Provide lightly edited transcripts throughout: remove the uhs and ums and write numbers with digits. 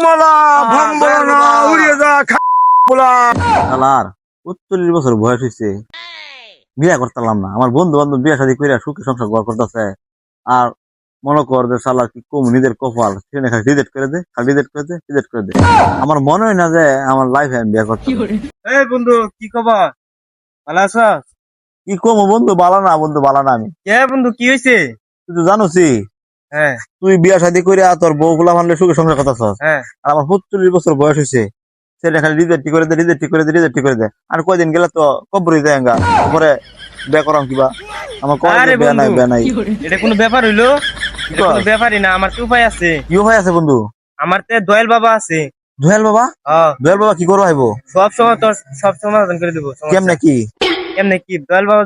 মালা ভাঙবো না উড়িয়ে যা বলা। শালার ৪৫ বছর বয়স হয়েছে, বিয়া করতাম না। আমার বন্ধু বান্ধব বিয়া শাদী করে সুখী সংসার ঘর করতেছে। আর মনে কর যে শালা কি কম নিজের কপাল, সেখানে খালি রিজেক্ট করে দে, খালি রিজেক্ট করে দে, রিজেক্ট করে দে। আমার মনে হয় না যে আমার লাইফে আমি বিয়া করতে। এই বন্ধু কি খবর, ভালো আছো? কি কম বন্ধু, বালা না বন্ধু, বালা না। আমি কে বন্ধু কি হয়েছে? তুই তো জানোসি, হ্যাঁ তুই বিয়া শাদী করে তোর বউ গুলা মানলে সুখী সংসার করতেছ। হ্যাঁ আর আমার ৪৫ বছর বয়স হয়েছে, সেটা খালি রিজেক্ট করে দে, রিজেক্ট করে দে, রিজেক্ট করে দে। আর কয়দিন গেলে তো কবরই যায় গা, তারপরে বিয়া করাম কিবা। আমার আরে বিয়া নাই, বন্ধু বিয়া নাই। এটা কোনো ব্যাপার হইলো? এটা কোনো ব্যাপারই না, আমার তো উপায় আছে। কি উপায় আছে বন্ধু? আমার তো দয়াল বাবা আছে। দোয়েল বাবা? হ্যাঁ দোয়েল বাবা কি করবো আইবো? সব সময় তোর সব সমাধান করে দেবো। কেমনে কি? এমনি কি দয়াল বাবা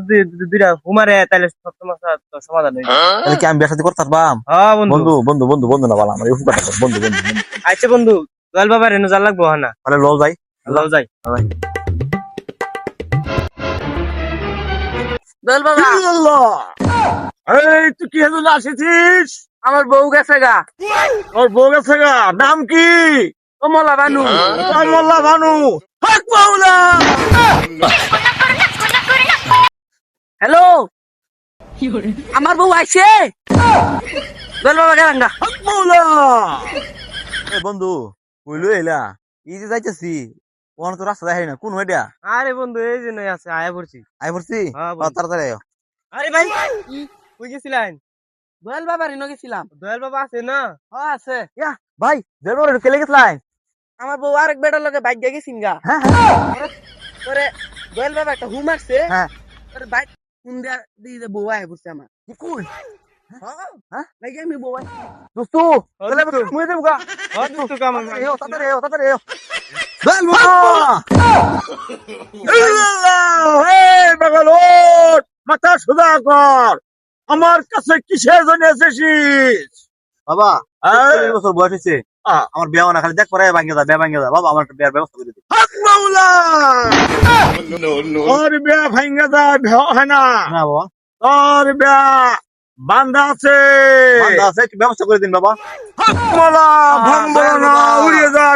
দুইটা হুমারে তাহলে সব সমস্যা তোর সমাধান হয়ে যাবে। তাহলে কি আমি বিয়া শাদী করতে পারবাম? হ্যাঁ বন্ধু। বন্ধু বন্ধু বন্ধু বন্ধু না বালা, আমার এই উপকারটা কর, বন্ধু বন্ধু বন্ধু। আচ্ছা বন্ধু, দয়াল বাবা রেনু যা লাগবো না? তাহলে লও যাই, লও যাই। দোল বাবা, এই তুই কি হেতু আসিছিস? আমার বউ গেছে গা। তোর বউ গেছে গা, নাম কি? কমলা বানু। কমলা ভানু। হক মাওলা। হ্যালো, আমার বউ আইছে। দোল বাবা গেলাঙ্গা। হক মাওলা। এ বন্ধু কইলো এলা এই যে যাইতেছি, ওখানে তো রাস্তা দেখাই না, কোন ওইটা? আরে বন্ধু এই যে নই আছে, আয়া পড়ছি। আই পড়ছি। হ্যাঁ বন্ধু। তাড়াতাড়ি আয়। আরে ভাই কই গেছিলেন? দোল বাবা রেনো গেছিলাম। দয়াল বাবা আছে না? হ্যাঁ আছে। ইয়া ভাই দেবর কেলে গেছলাই? আমার বউ আরেক বেটার লগে বাইক দিয়ে গেছিন গা। হ্যাঁ হ্যাঁ পরে দোল বাবা একটা হুম মারছে। হ্যাঁ। পরে বাইক হুম দিয়ে বউ আয় পড়ছে আমার। কি কই? হ্যাঁ নাকি আমি বউ আয়। দোস্তু তাহলে মুই দেব গা। হ্যাঁ তুই কাম এও তাড়াতাড়ি এও তাড়াতাড়ি এও। দল বাবা আল্লাহ এই বাগালোট মাথা সোজা কর। আমার কাছে কিসের জন্য এসেছিস? বাবা এই, ৪৫ বছর বয়স হয়েছে, আমার বিয়া না, খালি দেখ করে ভাঙ্গে যা, বিয়া ভাঙ্গে যা। বাবা আমার একটা বিয়ার ব্যবস্থা করে দিন। হক মাওলা। তোর বিয়া ভাঙ্গা যা হয় না, না বাবা, তোর বিয়া বান্ধা আছে। বান্দা আছে, একটু ব্যবস্থা করে দিন বাবা। হক মাওলা ভাঙবো না উড়িয়ে যা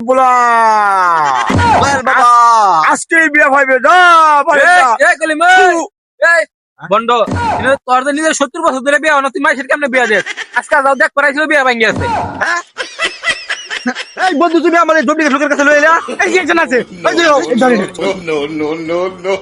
বলা। দয়াল বাবা আজকে বিয়া ভাইবে যা বাড়ি যা। বন্ড তোর তো নিজের ৭০ বছর ধরে বিয়া না, তুই মাইসের কেমনে বিয়া দেখ? আজকাল যাও দেখ করাইছিল বিয়া ভাঙ্গি আছে। এই বন্ধু তুমি আমার এই ডুপ্লিকেট লোকের কাছে লয়ে এলা। এই যে একজন আছে, এই যে no, no, no, no, no.